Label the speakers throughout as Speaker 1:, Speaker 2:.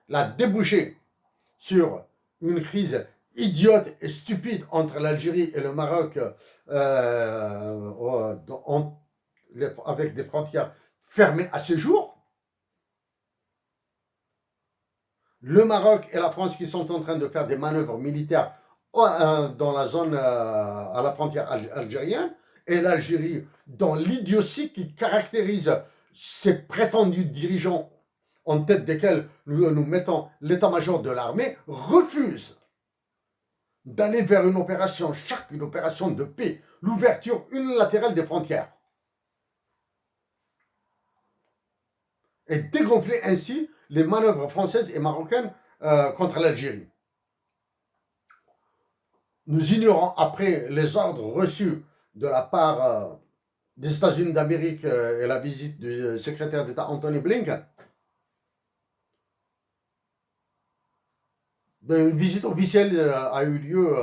Speaker 1: l'a débouché sur une crise idiote et stupide entre l'Algérie et le Maroc, avec des frontières fermées à ce jour. Le Maroc et la France qui sont en train de faire des manœuvres militaires dans la zone à la frontière algérienne, et l'Algérie, dans l'idiotie qui caractérise ces prétendus dirigeants en tête desquels nous mettons l'état-major de l'armée, refuse d'aller vers une opération de paix, l'ouverture unilatérale des frontières, et dégonfler ainsi les manœuvres françaises et marocaines contre l'Algérie. Nous ignorons après les ordres reçus de la part des États-Unis d'Amérique et la visite du secrétaire d'État Anthony Blinken. Une visite officielle a eu lieu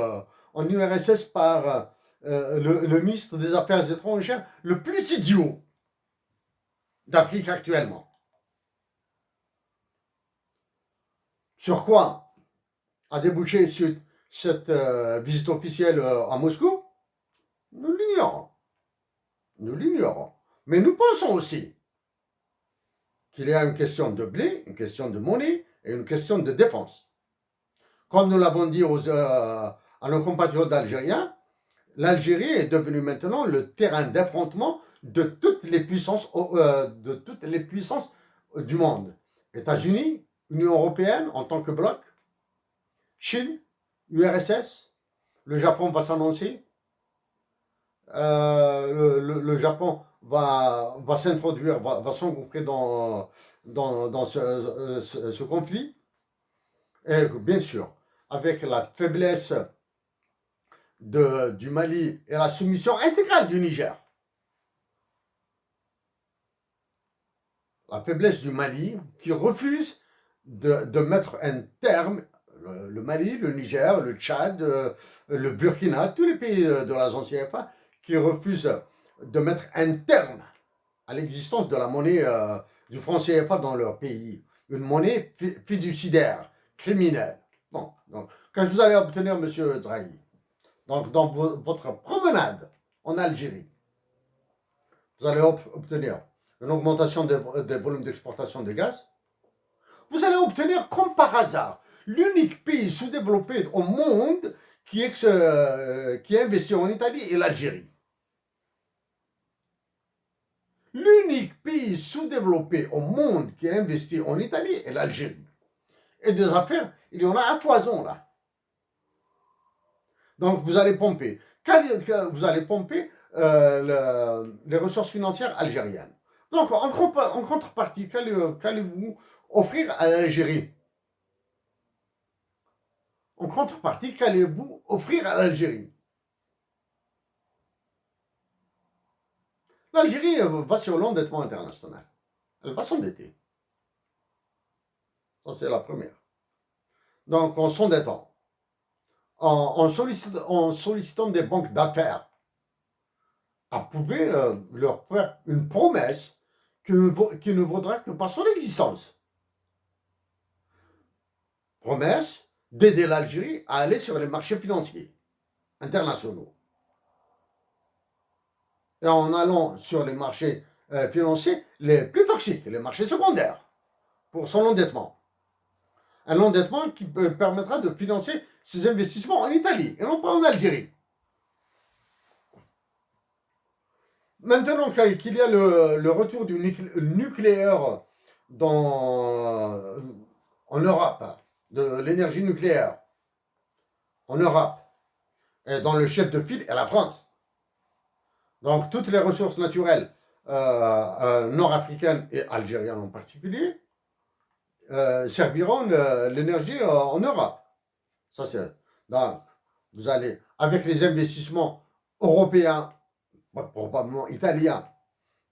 Speaker 1: en URSS par le ministre des Affaires étrangères le plus idiot d'Afrique actuellement. Sur quoi a débouché cette visite officielle à Moscou? Nous l'ignorons. Nous l'ignorons. Mais nous pensons aussi qu'il y a une question de blé, une question de monnaie et une question de défense. Comme nous l'avons dit à nos compatriotes algériens, l'Algérie est devenue maintenant le terrain d'affrontement de toutes les puissances du monde. États-Unis, Union européenne en tant que bloc, Chine, URSS, le Japon va s'annoncer, le Japon va s'introduire, va s'engouffrer dans ce conflit. Et bien sûr, avec la faiblesse du Mali et la soumission intégrale du Niger. La faiblesse du Mali qui refuse de mettre un terme, le Mali, le Niger, le Tchad, le Burkina, tous les pays de la zone CFA, qui refusent de mettre un terme à l'existence de la monnaie du franc CFA dans leur pays. Une monnaie fiduciaire, criminelle. Bon, donc, quand vous allez obtenir, M. Draghi, donc dans votre promenade en Algérie, vous allez obtenir une augmentation des volumes d'exportation de gaz. Vous allez obtenir, comme par hasard, l'unique pays sous-développé au monde qui investit en Italie est l'Algérie. L'unique pays sous-développé au monde qui a investi en Italie est l'Algérie. Et des affaires, il y en a à foison là. Donc vous allez pomper. Vous allez pomper les ressources financières algériennes. Donc en contrepartie, qu'allez-vous offrir à l'Algérie? En contrepartie, qu'allez-vous offrir à l'Algérie? L'Algérie va sur l'endettement international. Elle va s'endetter. Ça, c'est la première. Donc, en s'endettant, en sollicitant des banques d'affaires, elle pouvait leur faire une promesse qui ne vaudra que par son existence. Promesse d'aider l'Algérie à aller sur les marchés financiers internationaux. Et en allant sur les marchés financiers les plus toxiques, les marchés secondaires, pour son endettement. Un endettement qui permettra de financer ses investissements en Italie et non pas en Algérie. Maintenant qu'il y a le retour du nucléaire en Europe, de l'énergie nucléaire en Europe, et dans le chef de file est la France. Donc toutes les ressources naturelles nord-africaines et algériennes en particulier serviront l'énergie en Europe. Ça c'est. Donc vous allez, avec les investissements européens, probablement italiens,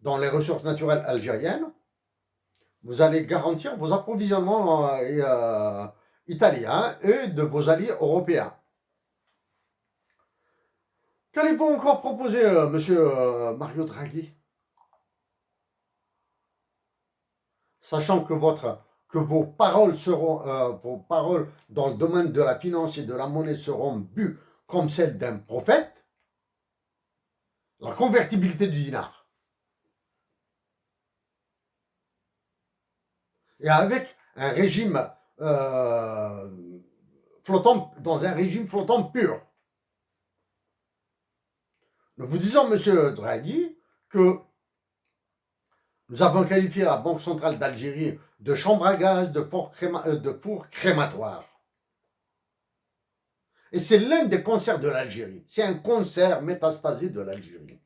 Speaker 1: dans les ressources naturelles algériennes, vous allez garantir vos approvisionnements italiens et de vos alliés européens. Qu'allez-vous encore proposer, monsieur Mario Draghi? Sachant que que vos paroles dans le domaine de la finance et de la monnaie seront bues comme celles d'un prophète, la convertibilité du dinar. Et avec un régime flottant, dans un régime flottant pur. Nous vous disons, monsieur Draghi, que nous avons qualifié la Banque centrale d'Algérie de chambre à gaz, de four crématoire. Et c'est l'un des cancers de l'Algérie. C'est un cancer métastasé de l'Algérie.